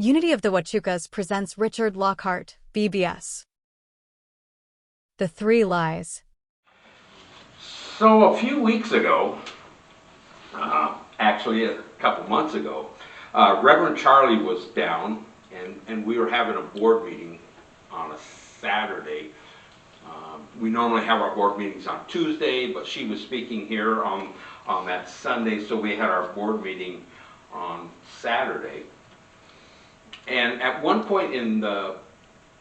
Unity of the Huachucas presents Richard Lockhart, BBS. The Three Lies. So a few weeks ago, actually a couple months ago, Reverend Charlie was down and we were having a board meeting on a Saturday. We normally have our board meetings on Tuesday, but she was speaking here on that Sunday, so we had our board meeting on Saturday. And at one point in the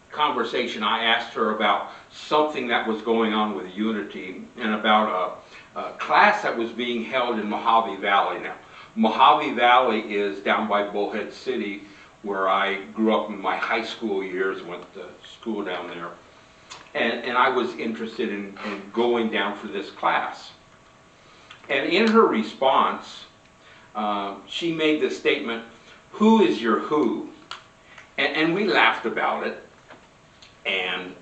conversation, I asked her about something that was going on with Unity and about a class that was being held in Mojave Valley. Now, Mojave Valley is down by Bullhead City, where I grew up in my high school years, went to school down there. And I was interested in going down for this class. And in her response, she made the statement, "Who is your who?" And we laughed about it, and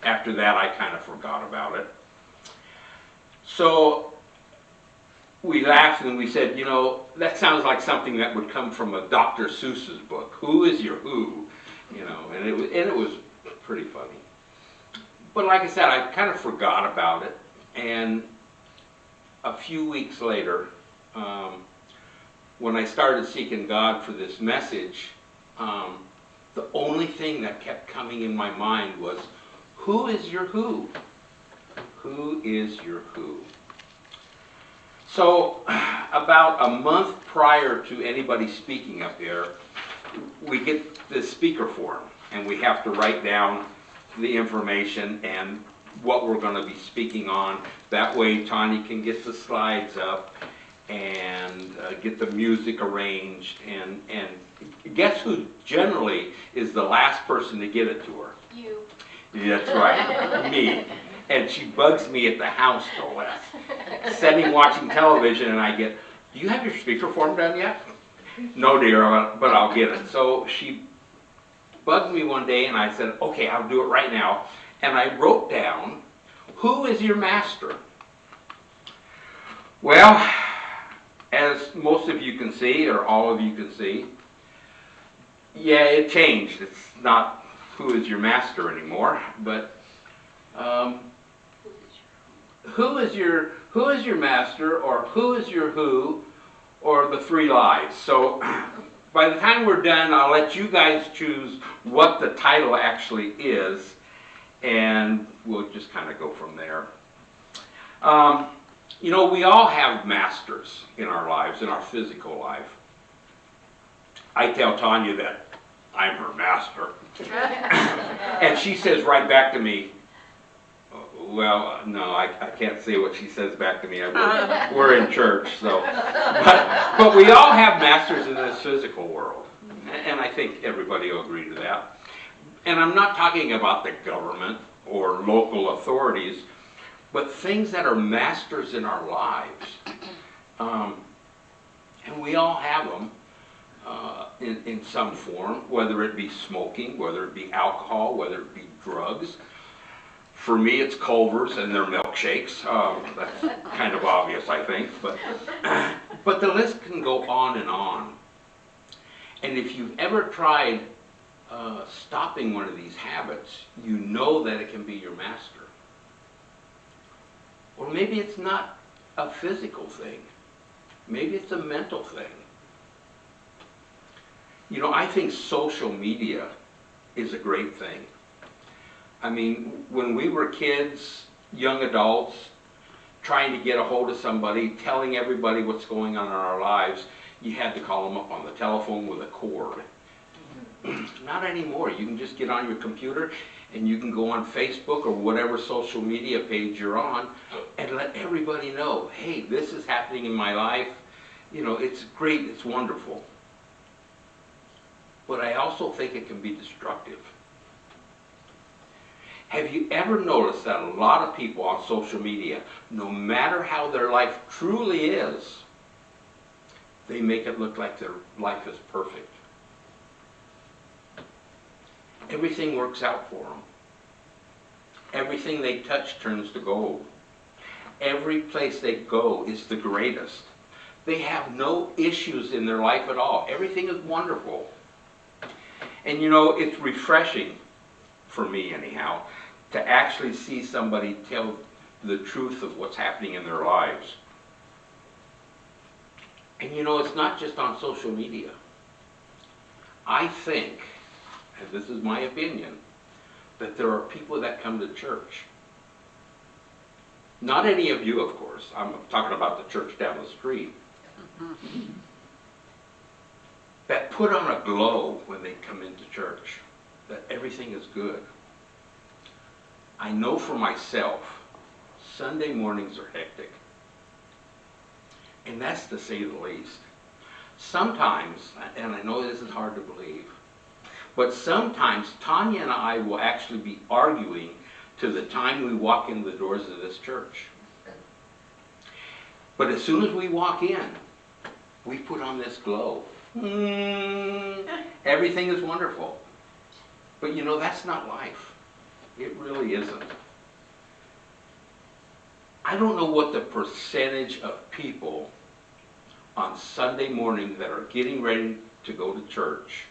after that I kind of forgot about it. So we laughed and we said, you know, that sounds like something that would come from a Dr. Seuss's book. Who is your who? You know, and it was pretty funny. But like I said, I kind of forgot about it, and a few weeks later, when I started seeking God for this message, the only thing that kept coming in my mind was, who is your who? Who is your who? So about a month prior to anybody speaking up there, we get this speaker form, and we have to write down the information and what we're going to be speaking on. That way Tanya can get the slides up and get the music arranged, and guess who generally is the last person to get it to her? You. That's right, me. And she bugs me at the house no less. Sitting watching television, and I get, "Do you have your speaker form done yet?" "No, dear, but I'll get it." So she bugged me one day, and I said, "Okay, I'll do it right now." And I wrote down, "Who is your master?" Well, as most of you can see, or all of you can see, yeah, it changed. It's not who is your master anymore, but who is your master, or who is your who, or the three lies. So by the time we're done, I'll let you guys choose what the title actually is, and we'll just kind of go from there. You know, we all have masters in our lives, in our physical life. I tell Tanya that I'm her master. And she says right back to me, well, no, I can't say what she says back to me. We're in church, so. But we all have masters in this physical world. And I think everybody will agree to that. And I'm not talking about the government or local authorities, but things that are masters in our lives. And we all have them in some form, whether it be smoking, whether it be alcohol, whether it be drugs. For me, it's Culver's and their milkshakes. That's kind of obvious, I think. But the list can go on and on. And if you've ever tried stopping one of these habits, you know that it can be your master. Or maybe it's not a physical thing. Maybe it's a mental thing. You know, I think social media is a great thing. I mean, when we were kids, young adults, trying to get a hold of somebody, telling everybody what's going on in our lives, you had to call them up on the telephone with a cord. Not anymore. You can just get on your computer and you can go on Facebook or whatever social media page you're on and let everybody know, hey, this is happening in my life. You know, it's great, it's wonderful. But I also think it can be destructive. Have you ever noticed that a lot of people on social media, no matter how their life truly is, they make it look like their life is perfect? Everything works out for them. Everything they touch turns to gold. Every place they go is the greatest. They have no issues in their life at all. Everything is wonderful. And you know, it's refreshing, for me anyhow, to actually see somebody tell the truth of what's happening in their lives. And you know, it's not just on social media. I think, and this is my opinion, that there are people that come to church. Not any of you, of course. I'm talking about the church down the street. That put on a glow when they come into church, that everything is good. I know for myself, Sunday mornings are hectic. And that's to say the least. Sometimes, and I know this is hard to believe, but sometimes Tanya and I will actually be arguing to the time we walk in the doors of this church. But as soon as we walk in, we put on this glow. Everything is wonderful. But you know, that's not life. It really isn't. I don't know what the percentage of people on Sunday morning that are getting ready to go to church,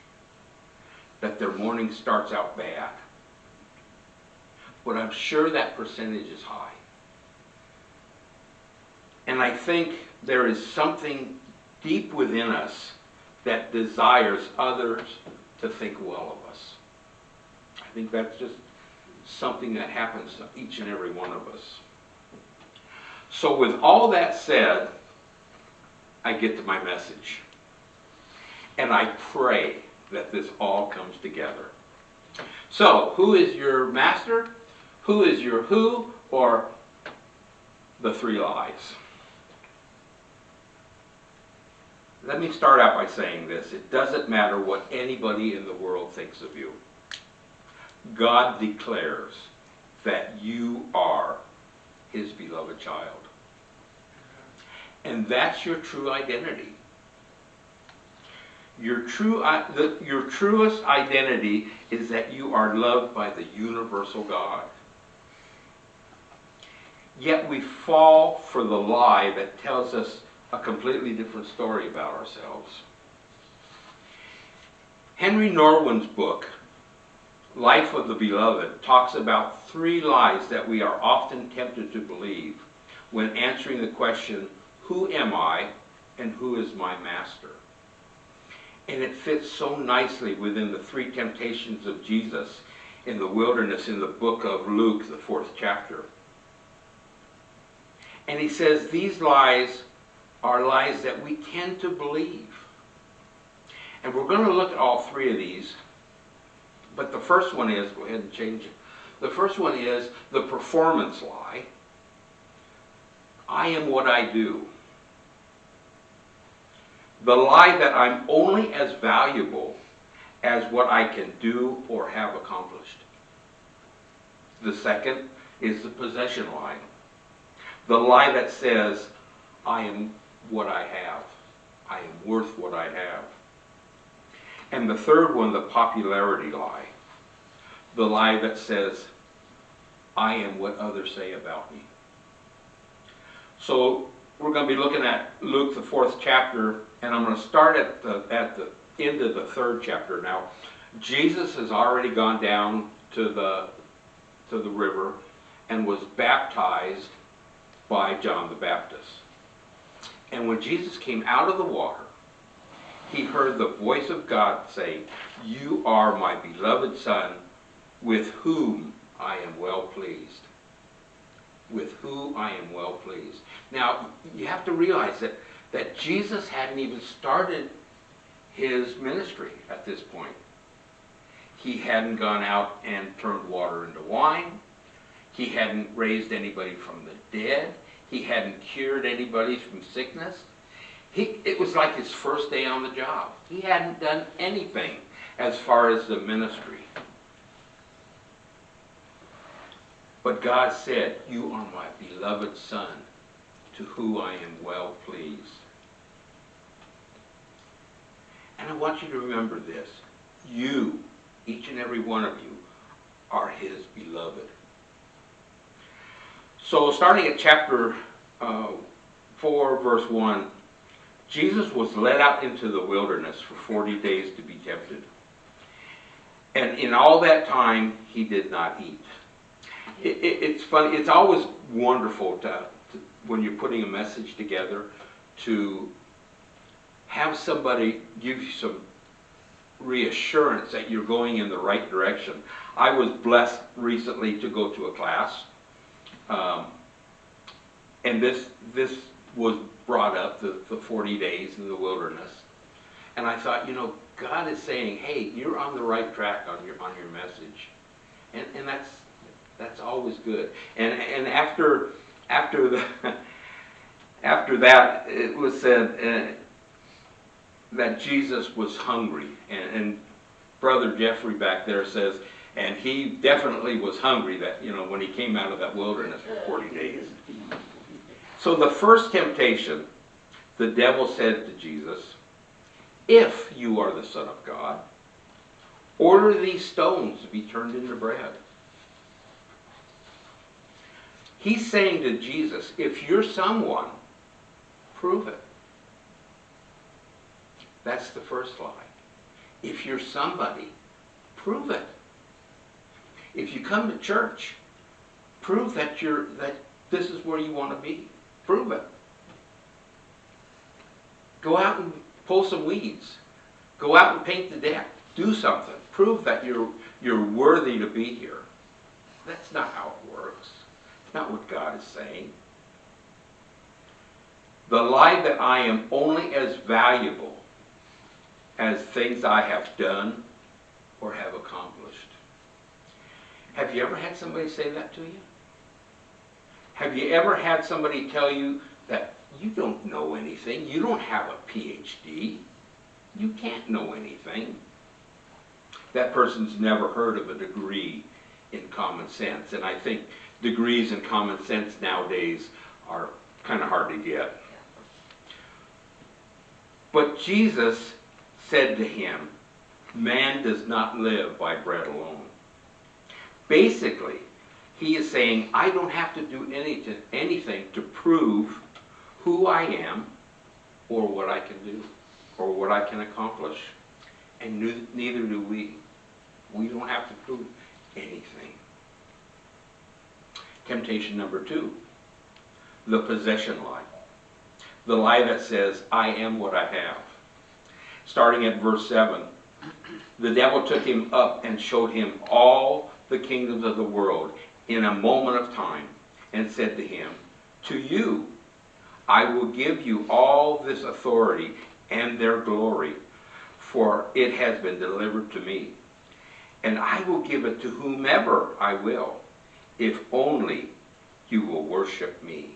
that their morning starts out bad. But I'm sure that percentage is high. And I think there is something deep within us that desires others to think well of us. I think that's just something that happens to each and every one of us. So with all that said, I get to my message. And I pray that this all comes together. So, who is your master? Who is your who? Or the three lies? Let me start out by saying this. It doesn't matter what anybody in the world thinks of you. God declares that you are His beloved child. And that's your true identity. Your truest identity is that you are loved by the universal God. Yet we fall for the lie that tells us a completely different story about ourselves. Henry Norwin's book, Life of the Beloved, talks about three lies that we are often tempted to believe when answering the question, who am I and who is my master? And it fits so nicely within the three temptations of Jesus in the wilderness in the book of Luke, the 4th chapter. And he says these lies are lies that we tend to believe. And we're going to look at all three of these. But the first one is, go ahead and change it. The first one is the performance lie. I am what I do. The lie that I'm only as valuable as what I can do or have accomplished. The second is the possession lie. The lie that says, I am what I have. I am worth what I have. And the third one, the popularity lie. The lie that says, I am what others say about me. So we're going to be looking at Luke, the 4th chapter, and I'm going to start at the end of the 3rd chapter. Now, Jesus has already gone down to the river and was baptized by John the Baptist. And when Jesus came out of the water, he heard the voice of God say, you are my beloved Son, with whom I am well pleased. With whom I am well pleased. Now, you have to realize that Jesus hadn't even started his ministry at this point. He hadn't gone out and turned water into wine. He hadn't raised anybody from the dead. He hadn't cured anybody from sickness. It was like his first day on the job. He hadn't done anything as far as the ministry. But God said, you are my beloved Son, to whom I am well pleased. And I want you to remember this. You, each and every one of you, are His beloved. So starting at chapter 4, verse 1, Jesus was led out into the wilderness for 40 days to be tempted. And in all that time, he did not eat. It's funny. It's always wonderful when you're putting a message together to have somebody give you some reassurance that you're going in the right direction. I was blessed recently to go to a class, and this was brought up, the 40 days in the wilderness. And I thought, God is saying, hey, you're on the right track on your message. And that's always good. And after that, it was said that Jesus was hungry. And Brother Jeffrey back there says, and he definitely was hungry that, when he came out of that wilderness for 40 days. So the first temptation, the devil said to Jesus, if you are the Son of God, order these stones to be turned into bread. He's saying to Jesus, if you're someone, prove it. That's the first lie. If you're somebody, prove it. If you come to church, prove that this is where you want to be. Prove it. Go out and pull some weeds. Go out and paint the deck. Do something. Prove that you're worthy to be here. That's not how it works. It's not what God is saying. The lie that I am only as valuable as things I have done or have accomplished. Have you ever had somebody say that to you? Have you ever had somebody tell you that you don't know anything, you don't have a PhD, you can't know anything? That person's never heard of a degree in common sense, and I think degrees in common sense nowadays are kind of hard to get. But Jesus said to him, man does not live by bread alone. Basically, he is saying, I don't have to do anything to prove who I am or what I can do or what I can accomplish. And neither do we. We don't have to prove anything. Temptation number 2, the possession lie. The lie that says, I am what I have. Starting at verse 7, the devil took him up and showed him all the kingdoms of the world in a moment of time, and said to him, to you I will give you all this authority and their glory, for it has been delivered to me. And I will give it to whomever I will, if only you will worship me.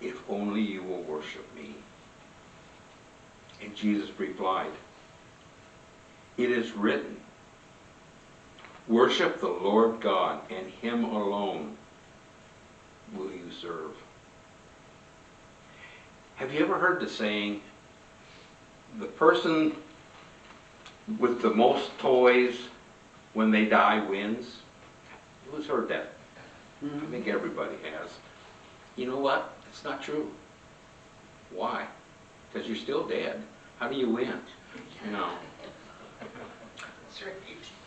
If only you will worship me. And Jesus replied, it is written, worship the Lord God, and him alone will you serve. Have you ever heard the saying, the person with the most toys when they die wins? Who's heard that? I think everybody has. You know what? It's not true. Why? Because you're still dead. How do you win? That's right.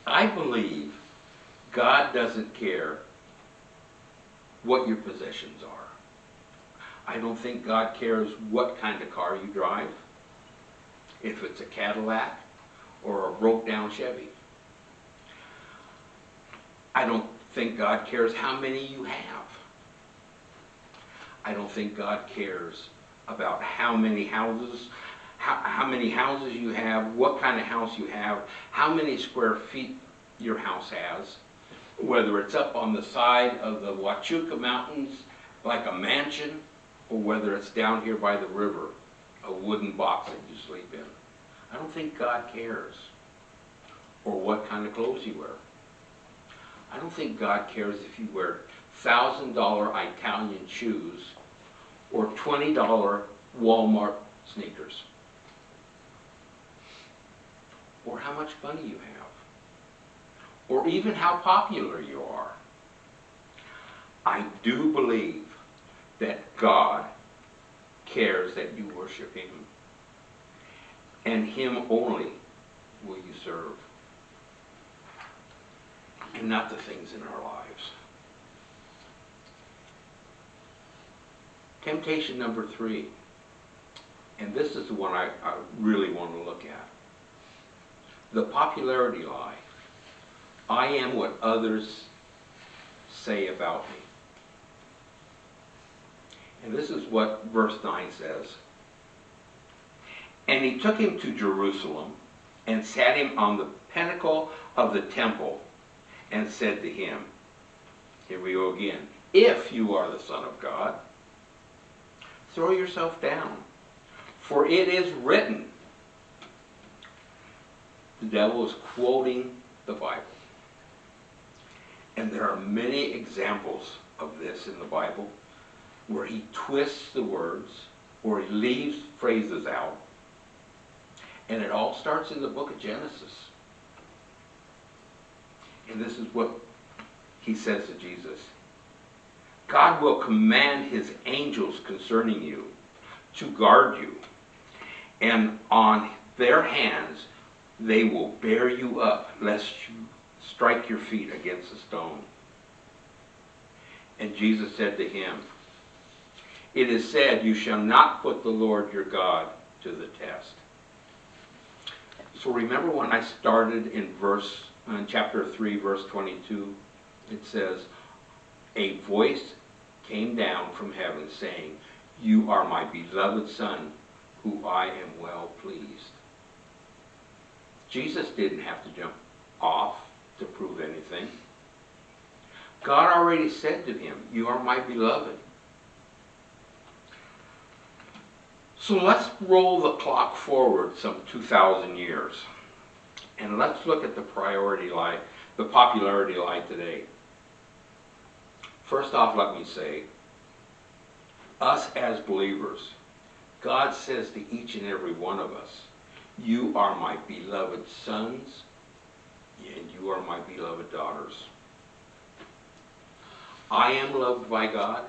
I believe God doesn't care what your possessions are. I don't think God cares what kind of car you drive, if it's a Cadillac or a broke down Chevy. I don't think God cares how many you have. I don't think God cares about how many houses you have, what kind of house you have, how many square feet your house has, whether it's up on the side of the Huachuca Mountains like a mansion, or whether it's down here by the river, a wooden box that you sleep in. I don't think God cares. Or what kind of clothes you wear. I don't think God cares if you wear $1,000 Italian shoes or $20 Walmart sneakers. Or how much money you have. Or even how popular you are. I do believe that God cares that you worship him, and him only will you serve, and not the things in our lives. Temptation number 3, and this is the one I really want to look at. The popularity lie. I am what others say about me. And this is what verse 9 says. And he took him to Jerusalem and sat him on the pinnacle of the temple and said to him, here we go again, if you are the Son of God, throw yourself down, for it is written. The devil is quoting the Bible. And there are many examples of this in the Bible where he twists the words or he leaves phrases out. And it all starts in the book of Genesis. And this is what he says to Jesus. God will command his angels concerning you to guard you, and on their hands they will bear you up, lest you strike your feet against a stone. And Jesus said to him, it is said, you shall not put the Lord your God to the test. So remember when I started in chapter 3, verse 22, it says, a voice came down from heaven saying, you are my beloved Son, who I am well pleased. Jesus didn't have to jump off to prove anything. God already said to him, you are my beloved. So let's roll the clock forward some 2,000 years. And let's look at the popularity lie today. First off, let me say, us as believers, God says to each and every one of us, you are my beloved sons, and you are my beloved daughters. I am loved by God,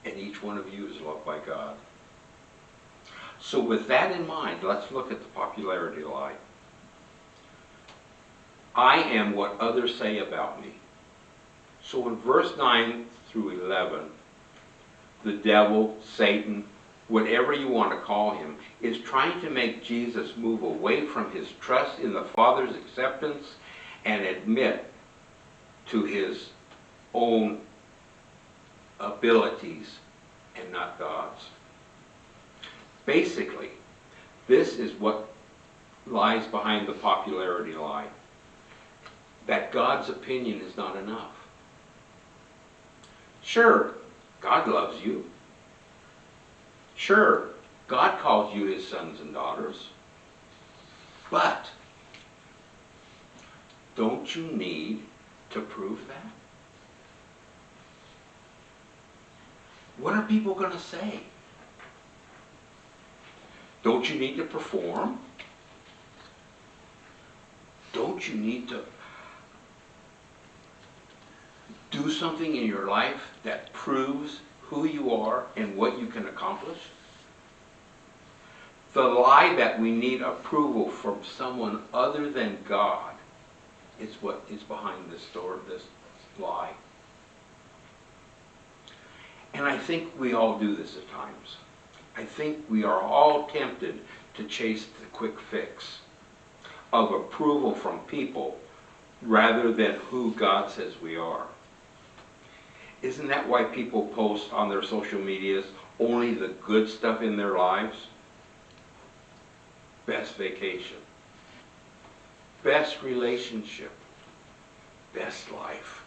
and each one of you is loved by God. So with that in mind, let's look at the popularity lie. I am what others say about me. So in verse 9 through 11, the devil, Satan, whatever you want to call him, is trying to make Jesus move away from his trust in the Father's acceptance and admit to his own abilities and not God's. Basically, this is what lies behind the popularity lie. That God's opinion is not enough. Sure, God loves you. Sure, God calls you his sons and daughters. But don't you need to prove that? What are people going to say? Don't you need to perform? Don't you need to do something in your life that proves who you are and what you can accomplish? The lie that we need approval from someone other than God is what is behind this lie. And I think we all do this at times. I think we are all tempted to chase the quick fix of approval from people rather than who God says we are. Isn't that why people post on their social medias only the good stuff in their lives? Best vacation, best relationship, best life.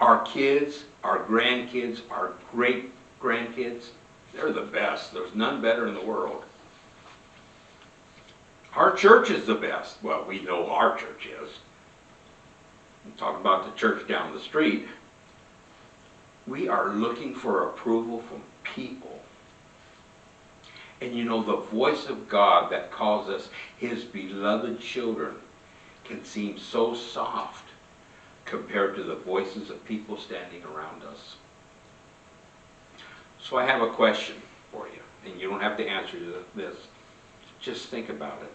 Our kids, our grandkids, our great-grandkids, they're the best. There's none better in the world. Our church is the best. Well, we know our church is. I'm talking about the church down the street. We are looking for approval from people. And you know, the voice of God that calls us his beloved children can seem so soft compared to the voices of people standing around us. So I have a question for you, and you don't have to answer this. Just think about it.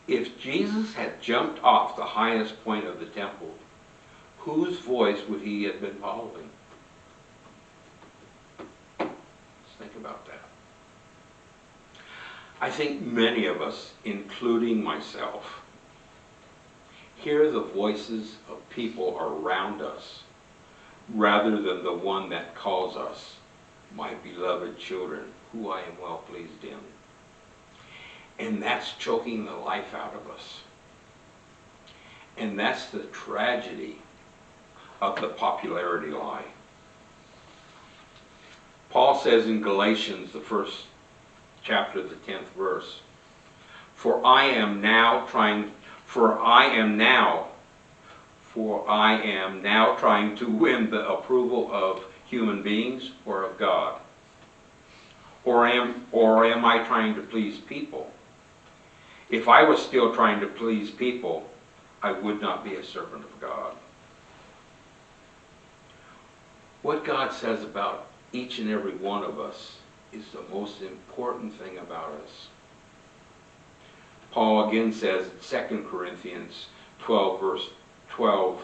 If Jesus had jumped off the highest point of the temple, whose voice would he have been following? Let's think about that. I think many of us, including myself, hear the voices of people around us rather than the one that calls us, my beloved children, who I am well pleased in. And that's choking the life out of us. And that's the tragedy of the popularity lie. Paul says in Galatians, the first chapter, the 10th verse, For I am now trying to win the approval of human beings or of God. Or am I trying to please people? If I was still trying to please people, I would not be a servant of God. What God says about each and every one of us is the most important thing about us. Paul again says in 2 Corinthians 12, verse 12,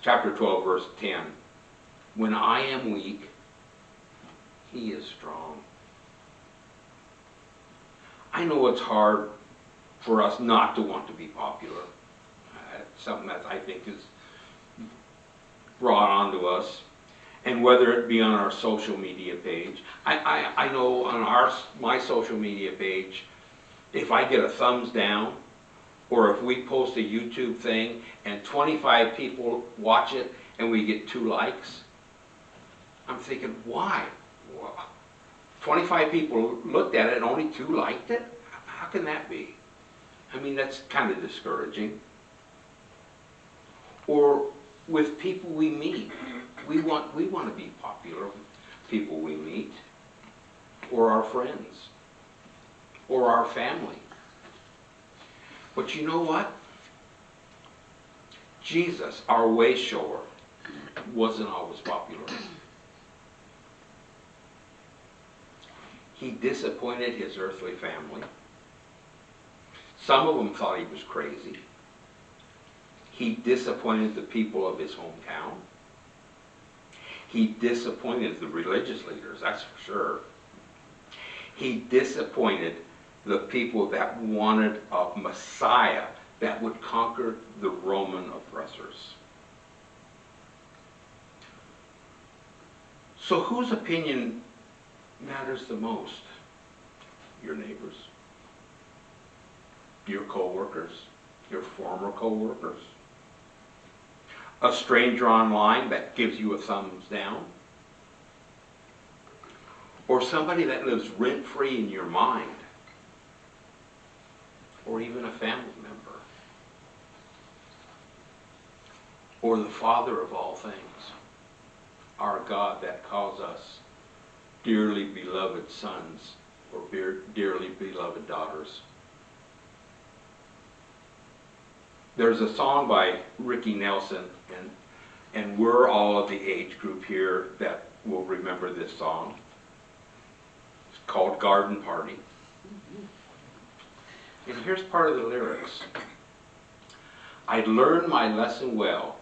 chapter 12, verse 10, when I am weak, he is strong. I know it's hard for us not to want to be popular. Something that I think is brought onto us. And whether it be on our social media page. I know on my social media page, if I get a thumbs down, or if we post a YouTube thing and 25 people watch it and we get 2 likes, I'm thinking, why? Well, 25 people looked at it and only 2 liked it? How can that be? I mean, that's kind of discouraging. Or with people we meet. We want to be popular with people we meet, or our friends, or our family. But you know what? Jesus, our way shower, wasn't always popular. He disappointed his earthly family. Some of them thought he was crazy. He disappointed the people of his hometown. He disappointed the religious leaders, that's for sure. He disappointed the people that wanted a Messiah that would conquer the Roman oppressors. So whose opinion matters the most? Your neighbors? Your co-workers? Your former co-workers? A stranger online that gives you a thumbs down? Or somebody that lives rent-free in your mind? Or even a family member? Or the Father of all things? Our God that calls us dearly beloved sons or dearly beloved daughters. There's a song by Ricky Nelson, and we're all of the age group here that will remember this song. It's called Garden Party. And here's part of the lyrics. I learned my lesson well.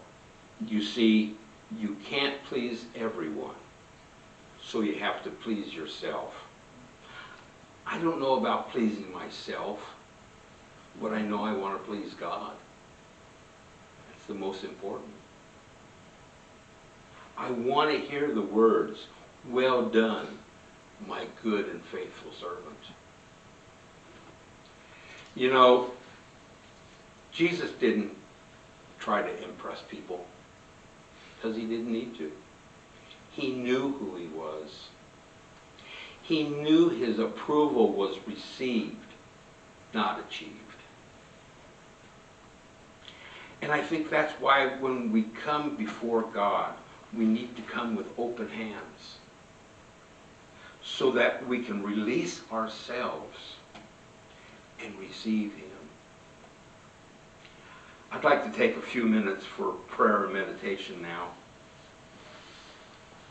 You see, you can't please everyone, so you have to please yourself. I don't know about pleasing myself, but I know I want to please God. That's the most important. I want to hear the words, well done, my good and faithful servant. You know, Jesus didn't try to impress people because he didn't need to. He knew who he was. He knew his approval was received, not achieved. And I think that's why when we come before God, we need to come with open hands so that we can release ourselves and receive him. I'd like to take a few minutes for prayer and meditation now.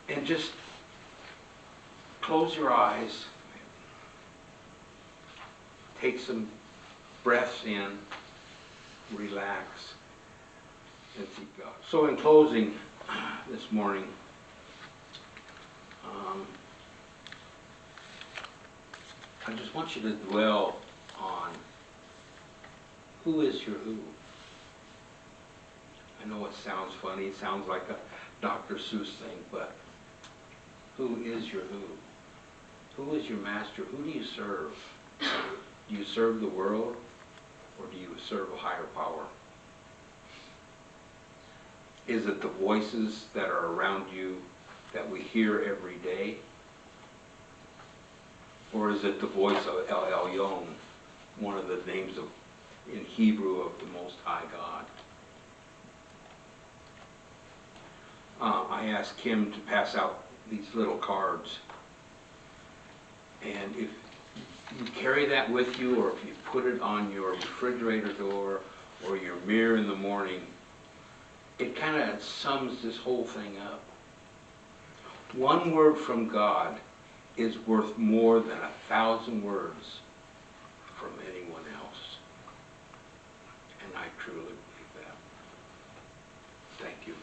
And just close your eyes, take some breaths in, relax, and seek God. So in closing this morning, I just want you to dwell on who is your who. I know it sounds funny, it sounds like a Dr. Seuss thing, but who is your who? Who is your master? Who do you serve? Do you serve the world, or do you serve a higher power? Is it the voices that are around you that we hear every day? Or is it the voice of El Elyon, one of the names in Hebrew of the Most High God? I asked Kim to pass out these little cards. And if you carry that with you, or if you put it on your refrigerator door or your mirror in the morning, it kind of sums this whole thing up. One word from God is worth more than 1,000 words from anyone else. And I truly believe that. Thank you.